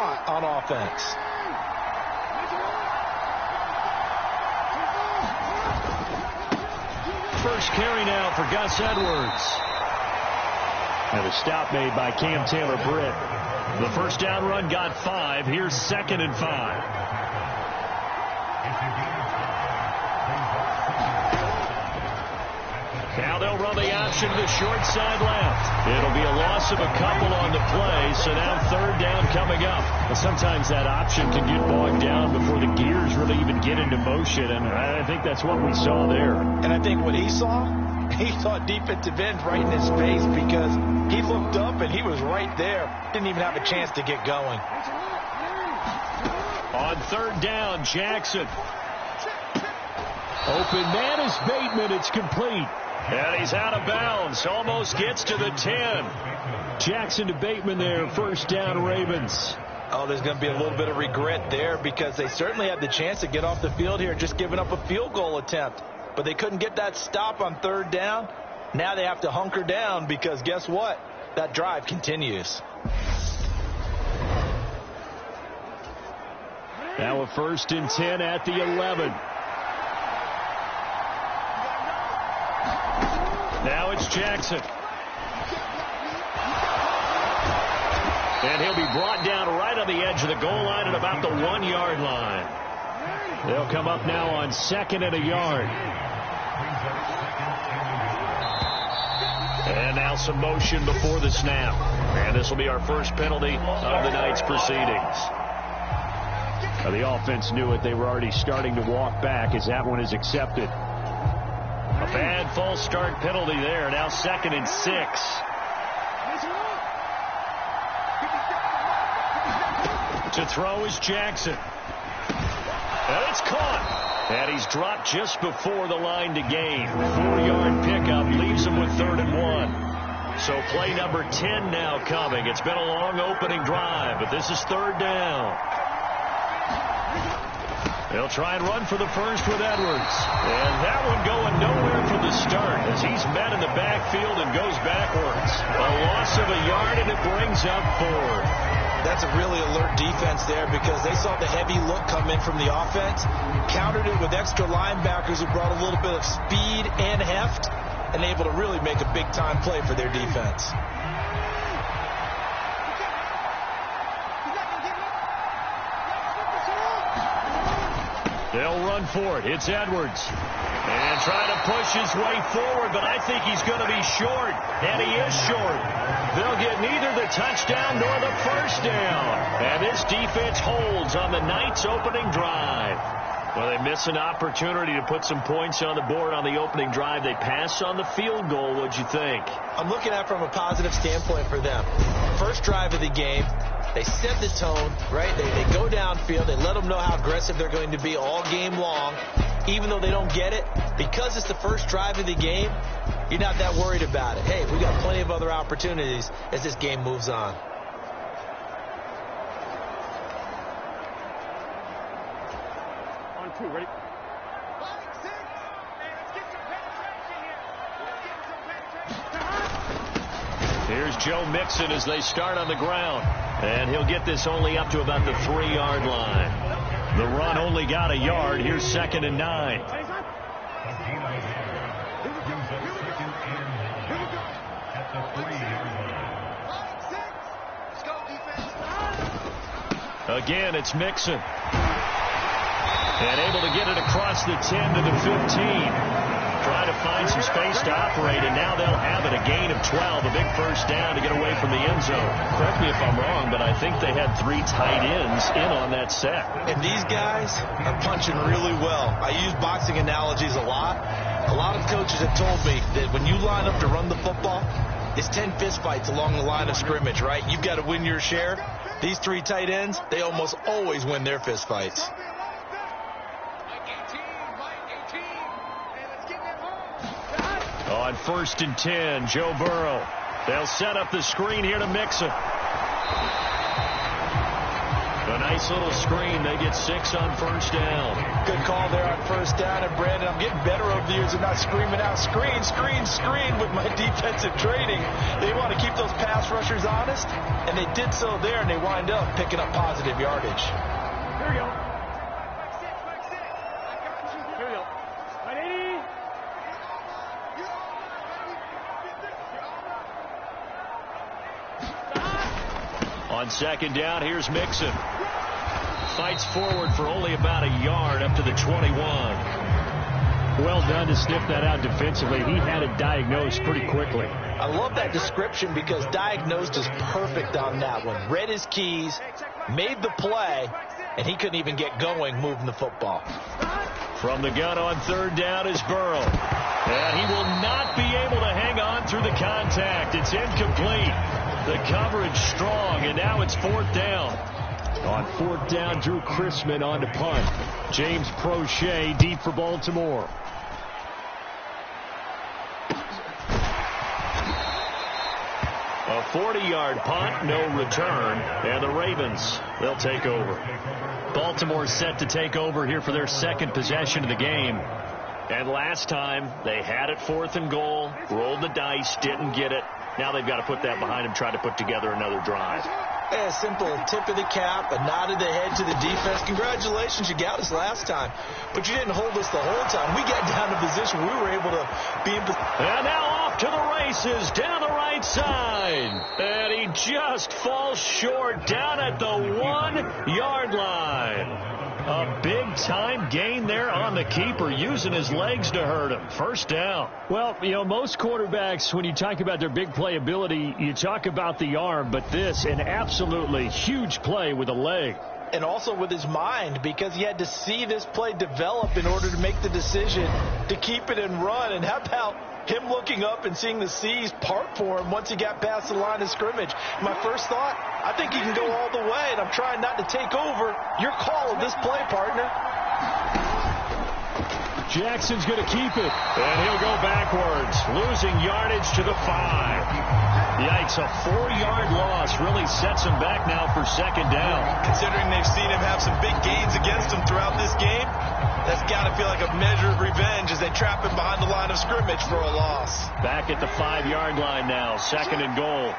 lot on offense. First carry now for Gus Edwards. And a stop made by Cam Taylor-Britt. The first down run got 5. Here's 2nd and 5. Now they'll run the option to the short side left. It'll be a loss of a couple on the play, so now 3rd down coming up. But sometimes that option can get bogged down before the gears really even get into motion, and I think that's what we saw there. And I think what he saw defensive end right in his face, because he looked up and he was right there. Didn't even have a chance to get going. On 3rd down, Jackson. Open man is Bateman. It's complete. And he's out of bounds. Almost gets to the 10. Jackson to Bateman there. 1st down, Ravens. Oh, there's going to be a little bit of regret there, because they certainly had the chance to get off the field here, just giving up a field goal attempt. But they couldn't get that stop on 3rd down. Now they have to hunker down, because guess what? That drive continues. Now a 1st and 10 at the 11. Now it's Jackson. And he'll be brought down right on the edge of the goal line at about the 1-yard line. They'll come up now on 2nd and a yard. And now some motion before the snap. And this will be our first penalty of the night's proceedings. Now the offense knew it. They were already starting to walk back as that one is accepted. A bad false start penalty there. Now 2nd and 6. To throw is Jackson. And it's caught. And he's dropped just before the line to gain. 4-yard pickup leaves him with 3rd and 1. So play number 10 now coming. It's been a long opening drive, but this is 3rd down. They'll try and run for the first with Edwards. And that one going nowhere from the start as he's met in the backfield and goes backwards. A loss of a yard, and it brings up 4. That's a really alert defense there, because they saw the heavy look come in from the offense, countered it with extra linebackers who brought a little bit of speed and heft, and able to really make a big-time play for their defense. They'll run for it. It's Edwards. And trying to push his way forward, but I think he's going to be short. And he is short. They'll get neither the touchdown nor the 1st down. And this defense holds on the night's opening drive. Well, they miss an opportunity to put some points on the board on the opening drive. They pass on the field goal. What'd you think? I'm looking at it from a positive standpoint for them. First drive of the game. They set the tone, right? They go downfield. They let them know how aggressive they're going to be all game long. Even though they don't get it, because it's the first drive of the game, you're not that worried about it. Hey, we got plenty of other opportunities as this game moves on. On 2, ready? Here's Joe Mixon as they start on the ground. And he'll get this only up to about the 3-yard line. The run only got a yard. Here's 2nd and 9. Again, it's Mixon. And able to get it across the 10 to the 15. Trying to find some space to operate, and now they'll have it. A gain of 12, a big 1st down to get away from the end zone. Correct me if I'm wrong, but I think they had 3 tight ends in on that set. And these guys are punching really well. I use boxing analogies a lot. A lot of coaches have told me that when you line up to run the football, it's 10 fistfights along the line of scrimmage, right? You've got to win your share. These 3 tight ends, they almost always win their fistfights. On 1st and 10, Joe Burrow. They'll set up the screen here to Mixon. A Nice little screen. They get 6 on first down. Good call there on first down. And, Brandon, I'm getting better over the years of not screaming out, screen, screen, screen with my defensive training. They want to keep those pass rushers honest, and they did so there, and they wind up picking up positive yardage. Here we go. Here we go. 180. On second down, here's Mixon. Fights forward for only about a yard up to the 21. Well done to sniff that out defensively. He had it diagnosed pretty quickly. I love that description because diagnosed is perfect on that one. Read his keys, made the play, and he couldn't even get going moving the football. From the gun on third down is Burrow. And he will not be able to hang on through the contact. It's incomplete. The coverage strong, and now it's fourth down. On fourth down, Drew Chrisman on to punt. James Prochet deep for Baltimore. A 40-yard punt, no return, and the Ravens, they'll take over. Baltimore set to take over here for their second possession of the game. And last time, they had it fourth and goal, rolled the dice, didn't get it. Now they've got to put that behind them, try to put together another drive. A simple tip of the cap, a nod of the head to the defense. Congratulations, you got us last time, but you didn't hold us the whole time. We got down to position we were able to be in position. And now off to the races down the right side. And he just falls short down at the 1-yard line. A big-time gain there on the keeper, using his legs to hurt him. First down. Well, you know, most quarterbacks, when you talk about their big playability, you talk about the arm, but this, an absolutely huge play with a leg. And also with his mind, because he had to see this play develop in order to make the decision to keep it and run. And how about him looking up and seeing the seas part for him once he got past the line of scrimmage? My first thought, I think he can go all the way, and I'm trying not to take over your call of this play, partner. Jackson's going to keep it. And he'll go backwards, losing yardage to the 5. Yikes, a 4-yard loss really sets him back now for second down. Considering they've seen him have some big gains against him throughout this game, that's got to feel like a measure of revenge as they trap him behind the line of scrimmage for a loss. Back at the 5-yard line now, second and goal.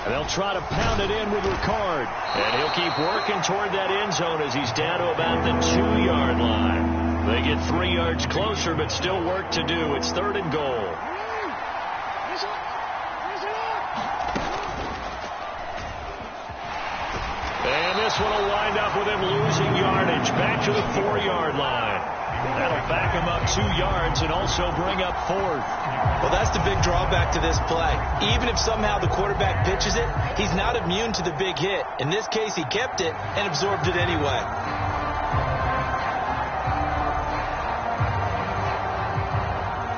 And they'll try to pound it in with Ricard. And he'll keep working toward that end zone as he's down to about the 2-yard line. They get 3 yards closer, but still work to do. It's third and goal. And this one will wind up with him losing yardage back to the 4-yard line. That'll back him up 2 yards and also bring up fourth. Well, that's the big drawback to this play. Even if somehow the quarterback pitches it, he's not immune to the big hit. In this case, he kept it and absorbed it anyway.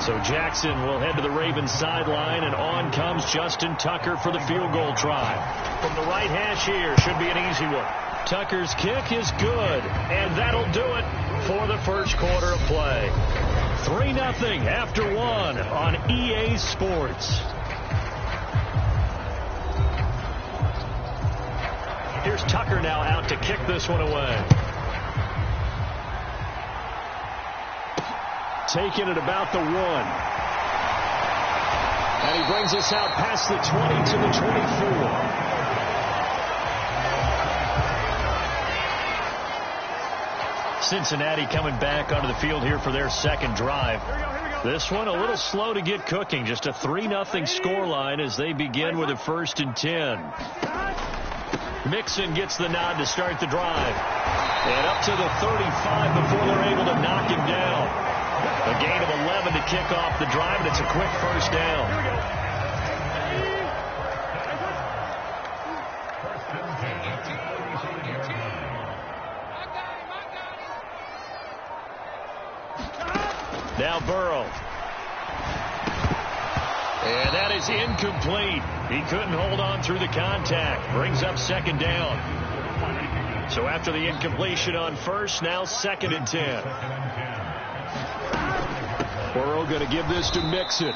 So Jackson will head to the Ravens sideline, and on comes Justin Tucker for the field goal try. From the right hash here, should be an easy one. Tucker's kick is good, and that'll do it for the first quarter of play. 3-0 after 1 on EA Sports. Here's Tucker now out to kick this one away. Taking it about the 1. And he brings us out past the 20 to the 24. Cincinnati coming back onto the field here for their second drive. This one a little slow to get cooking. Just a 3-0 scoreline as they begin with a 1st and 10. Mixon gets the nod to start the drive. And up to the 35 before they're able to knock him down. A gain of 11 to kick off the drive, and it's a quick first down. Now Burrow. And that is incomplete. He couldn't hold on through the contact. Brings up second down. So after the incompletion on first, now 2nd and 10. Burrow going to give this to Mixon.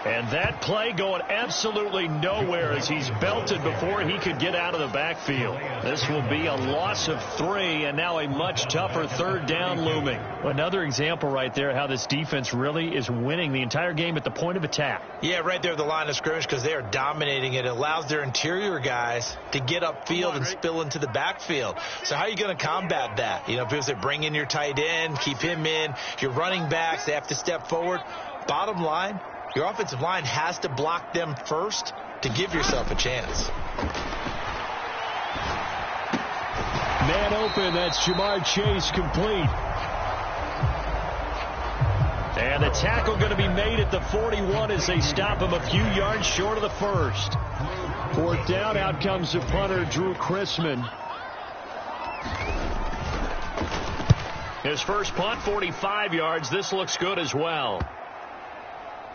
And that play going absolutely nowhere as he's belted before he could get out of the backfield. This will be a loss of 3, and now a much tougher 3rd down looming. Another example right there how this defense really is winning the entire game at the point of attack. Yeah, right there at the line of scrimmage because they are dominating it. It allows their interior guys to get upfield and spill into the backfield. So how are you going to combat that? You know, because they bring in your tight end, keep him in, your running backs, they have to step forward. Bottom line, your offensive line has to block them first to give yourself a chance. Man open, that's Jamar Chase complete. And the tackle going to be made at the 41 as they stop him a few yards short of the first. 4th down, out comes the punter, Drew Chrisman. His first punt, 45 yards. This looks good as well.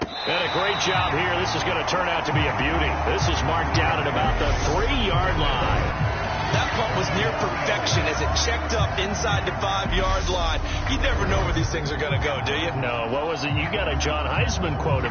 And a great job here. This is going to turn out to be a beauty. This is marked down at about the 3-yard line. That punt was near perfection as it checked up inside the 5-yard line. You never know where these things are going to go, do you? No, what was it? You got a John Heisman quote about